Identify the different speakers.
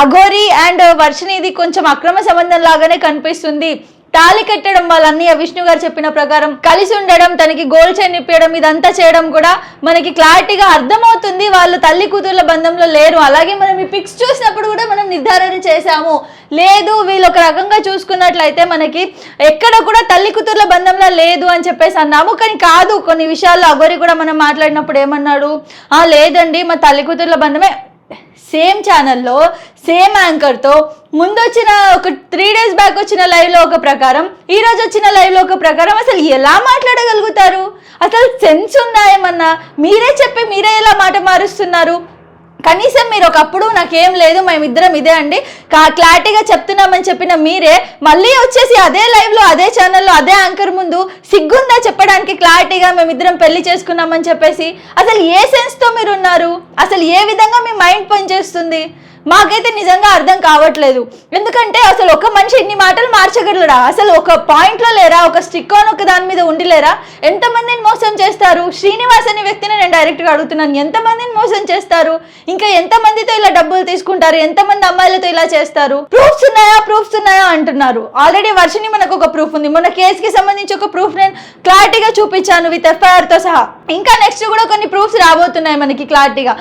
Speaker 1: Aghori and వర్షినిది కొంచెం అక్రమ సంబంధం లాగానే కనిపిస్తుంది. తాళి కట్టడం వాళ్ళన్నీ విష్ణు గారు చెప్పిన ప్రకారం కలిసి ఉండడం, తనకి గోల్డ్ చైన్ ఇప్పించడం, ఇదంతా చేయడం కూడా మనకి క్లారిటీగా అర్థమవుతుంది వాళ్ళు తల్లి కూతుర్ల బంధంలో లేరు. అలాగే మనం ఈ పిక్స్ చూసినప్పుడు కూడా మనం నిర్ధారణ చేశాము, లేదు వీళ్ళు ఒక రకంగా చూసుకున్నట్లయితే మనకి ఎక్కడ కూడా తల్లి కూతుర్ల బంధంలో లేదు అని చెప్పేసి అన్నాము. కానీ కాదు, కొన్ని విషయాల్లో అఘోరి కూడా మనం మాట్లాడినప్పుడు ఏమన్నాడు, లేదండి మా తల్లి కూతుర్ల బంధమే. సేమ్ ఛానల్లో సేమ్ యాంకర్తో ముందు వచ్చిన ఒక 3 days బ్యాక్ వచ్చిన లైవ్లో ఒక ప్రకారం, ఈ రోజు వచ్చిన లైవ్లో ఒక ప్రకారం అసలు ఎలా మాట్లాడగలుగుతారు? అసలు సెన్స్ ఉందా ఏమన్నా? మీరే చెప్పి మీరే ఎలా మాట మారుస్తున్నారు? కనీసం మీరు ఒకప్పుడు నాకేం లేదు మేమిద్దరం ఇదే అండి క్లారిటీగా చెప్తున్నామని చెప్పిన మీరే మళ్ళీ వచ్చేసి అదే లైవ్లో అదే ఛానల్లో అదే యాంకర్ ముందు సిగ్గుందా చెప్పడానికి క్లారిటీగా మేమిద్దరం పెళ్లి చేసుకున్నామని చెప్పేసి? అసలు ఏ సెన్స్తో మీరు ఉన్నారు? అసలు ఏ విధంగా మీ మైండ్ పనిచేస్తుంది? మాకైతే నిజంగా అర్థం కావట్లేదు. ఎందుకంటే అసలు ఒక మనిషి ఇన్ని మాటలు మార్చగలరా? అసలు ఒక పాయింట్లో లేరా? ఒక స్టిక్ ఆన్ ఒక దాని మీద ఉండిలేరా? ఎంతమందిని మోసం చేస్తారు? శ్రీనివాస్ అనే వ్యక్తిని నేను డైరెక్ట్గా అడుగుతున్నాను, ఎంతమందిని మోసం చేస్తారు? ఇంకా ఎంతమందితో ఇలా డబ్బులు తీసుకుంటారు? ఎంతమంది అమ్మాయిలతో ఇలా చేస్తారు? ప్రూఫ్స్ ఉన్నాయా అంటున్నారు. ఆల్రెడీ వర్షిని మనకు ఒక ప్రూఫ్ ఉంది, మన కేసుకి సంబంధించి ఒక ప్రూఫ్ నేను క్లారిటీగా చూపించాను విత్ FIR తో సహా. ఇంకా నెక్స్ట్ కూడా కొన్ని ప్రూఫ్స్ రాబోతున్నాయి మనకి క్లారిటీగా.